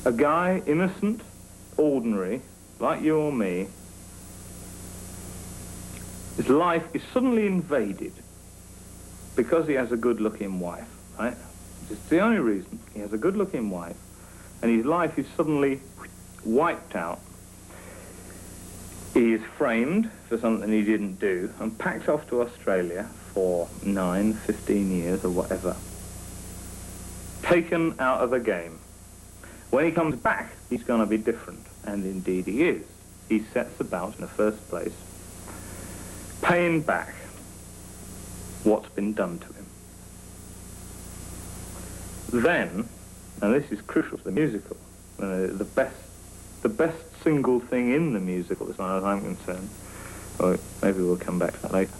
A guy, innocent, ordinary, like you or me, his life is suddenly invaded because he has a good-looking wife, right? It's the only reason. He has a good-looking wife, and his life is suddenly wiped out. He is framed for something he didn't do and packed off to Australia for 9, 15 years or whatever. Taken out of the game. When he comes back, he's going to be different, and indeed he is. He sets about, in the first place, paying back what's been done to him. Then, and this is crucial to the musical, the best single thing in the musical, as far as I'm concerned, or maybe we'll come back to that later.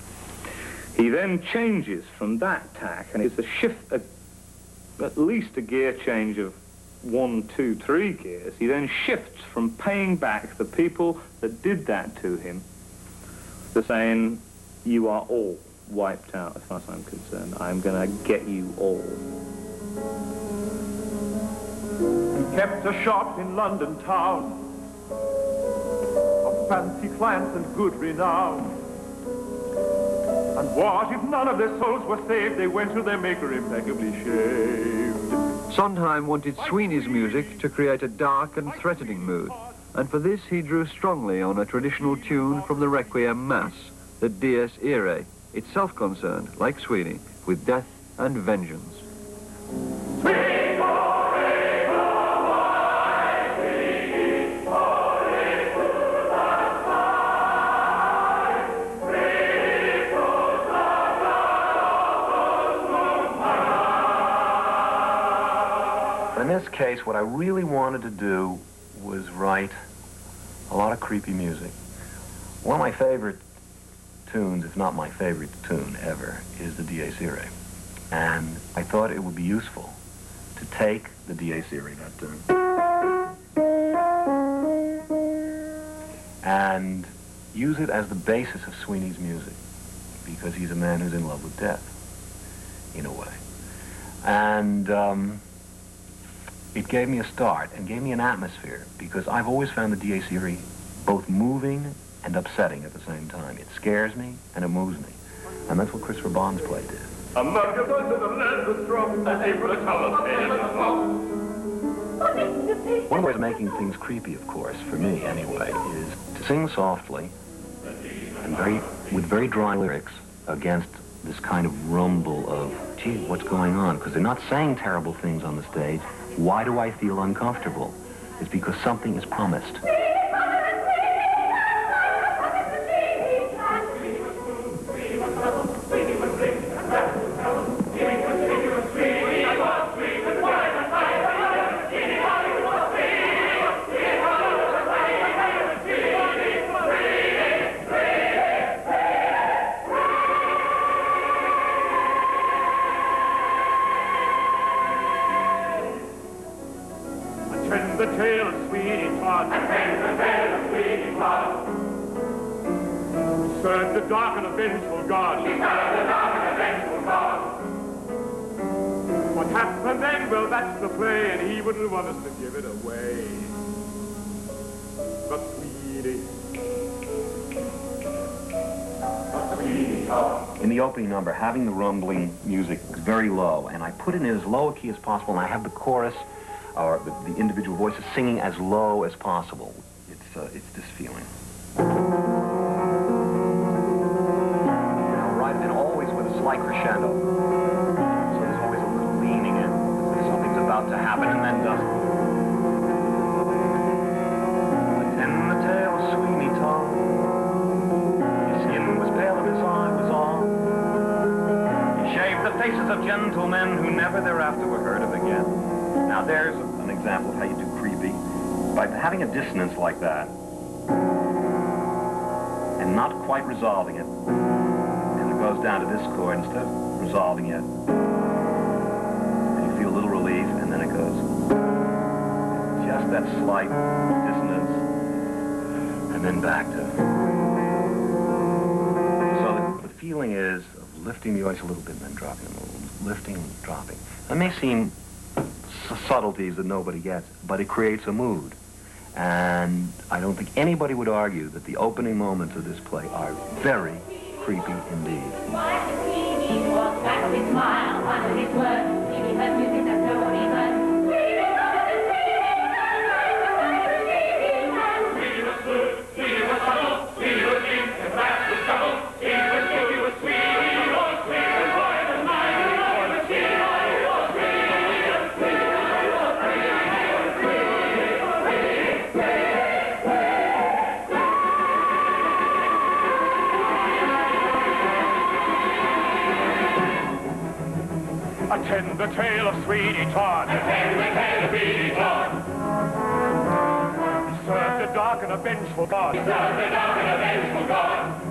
He then changes from that tack, and it's a shift, at least a gear change of 1, 2, 3 gears. He then shifts from paying back the people that did that to him to saying, you are all wiped out as far as I'm concerned. I'm going to get you all. He kept a shop in London town of fancy clients and good renown. And what if none of their souls were saved? They went to their maker impeccably shaved. Sondheim wanted Sweeney's music to create a dark and threatening mood, and for this he drew strongly on a traditional tune from the Requiem Mass, the Dies Irae, itself concerned, like Sweeney, with death and vengeance. In this case, what I really wanted to do was write a lot of creepy music. One of my favorite tunes, if not my favorite tune ever, is the Dies Irae. And I thought it would be useful to take the Dies Irae, that tune, and use it as the basis of Sweeney's music, because he's a man who's in love with death, in a way. And it gave me a start and gave me an atmosphere, because I've always found the Dies Irae both moving and upsetting at the same time. It scares me and it moves me. And that's what Christopher Bond's play did. One way of making things creepy, of course, for me anyway, is to sing softly and with very dry lyrics against this kind of rumble of, gee, what's going on? Because they're not saying terrible things on the stage. Why do I feel uncomfortable? It's because something is promised. The tale of Sweeney Todd. Attend the tale of Sweeney Todd. He served the dark and avengeful God. He served the dark and avengeful God. What happened then? Well, that's the play, and he wouldn't want us to give it away. But Sweeney. In the opening number, having the rumbling music very low, and I put it in as low a key as possible, and I have the chorus, or the individual voices singing as low as possible. It's this feeling. Now, right, and always with a slight crescendo. So there's always a little leaning in. Something's about to happen and then doesn't. Attend the tale of Sweeney Todd. His skin was pale and his eye was on. He shaved the faces of gentlemen who never thereafter were heard of again. Now there's an example of how you do creepy. By having a dissonance like that, and not quite resolving it, and it goes down to this chord instead of resolving it, and you feel a little relief, and then it goes. Just that slight dissonance, and then back to. So the feeling is of lifting the voice a little bit and then dropping it a little, lifting and dropping. It may seem subtleties that nobody gets, but it creates a mood. And I don't think anybody would argue that the opening moments of this play are very creepy indeed. Sweeney walks back with a smile under his words, giving her music that nobody heard. Attend the tale of Sweeney Todd. Attend the tale of Sweeney Todd. He served a dark and a vengeful God. He served a dark and a vengeful God.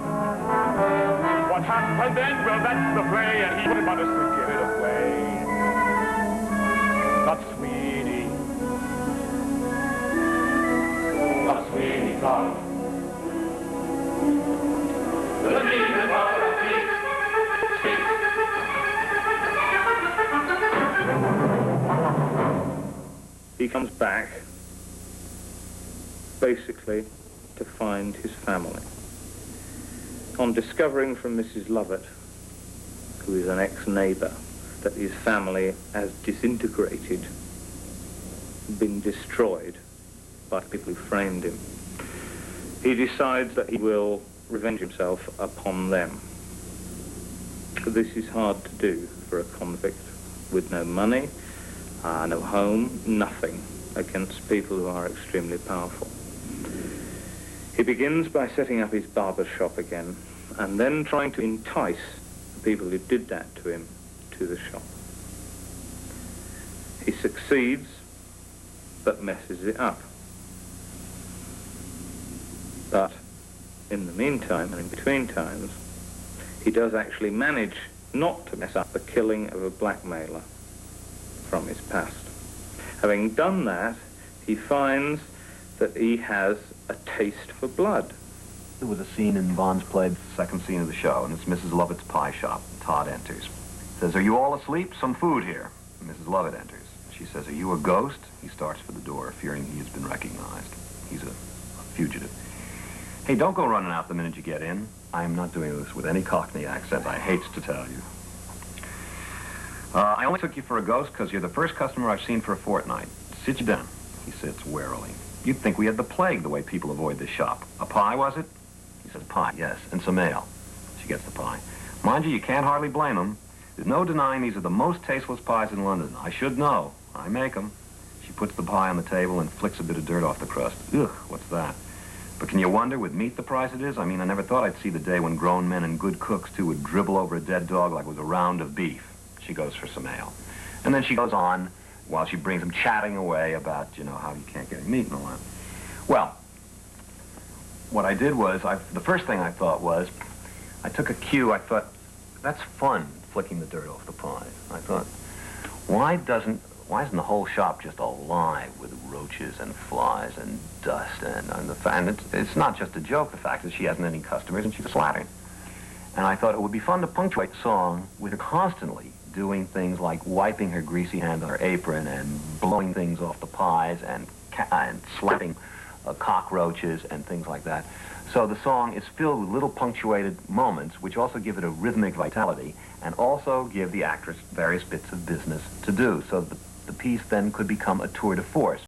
What happened then? Well, that's the play, and he wanted us to give it away. Not Sweeney. Not Sweeney Todd. The demon of the feet. He comes back, basically, to find his family. On discovering from Mrs. Lovett, who is an ex-neighbour, that his family has disintegrated, been destroyed by the people who framed him, he decides that he will revenge himself upon them. This is hard to do for a convict with no money, no home, nothing, against people who are extremely powerful. He begins by setting up his barber shop again, and then trying to entice the people who did that to him to the shop. He succeeds, but messes it up. But in the meantime, and in between times, he does actually manage not to mess up the killing of a blackmailer from his past. Having done that, he finds that he has a taste for blood. There was a scene in Bond's play, the second scene of the show, and it's Mrs. Lovett's pie shop. Todd enters. Says, "Are you all asleep? Some food here." And Mrs. Lovett enters. She says, "Are you a ghost?" He starts for the door, fearing he has been recognized. He's a fugitive. "Hey, don't go running out the minute you get in." I am not doing this with any Cockney accent, I hate to tell you. "I only took you for a ghost because you're the first customer I've seen for a fortnight. Sit you down." He sits warily. "You'd think we had the plague the way people avoid this shop. A pie, was it?" He says, "Pie, yes, and some ale." She gets the pie. "Mind you, you can't hardly blame them. There's no denying these are the most tasteless pies in London. I should know. I make them." She puts the pie on the table and flicks a bit of dirt off the crust. "Ugh, what's that? But can you wonder, with meat the price it is? I mean, I never thought I'd see the day when grown men and good cooks, too, would dribble over a dead dog like it was a round of beef." She goes for some ale. And then she goes on while she brings him chatting away about, you know, how you can't get any meat and all that. Well, what I did was, the first thing I thought was, I took a cue. I thought, that's fun, flicking the dirt off the pie. I thought, why isn't the whole shop just alive with roaches and flies and dust and the fact, it's not just a joke, the fact that she hasn't any customers and she's a slattern. And I thought it would be fun to punctuate the song with her constantly doing things like wiping her greasy hand on her apron and blowing things off the pies and slapping cockroaches and things like that. So the song is filled with little punctuated moments which also give it a rhythmic vitality and also give the actress various bits of business to do, so the piece then could become a tour de force.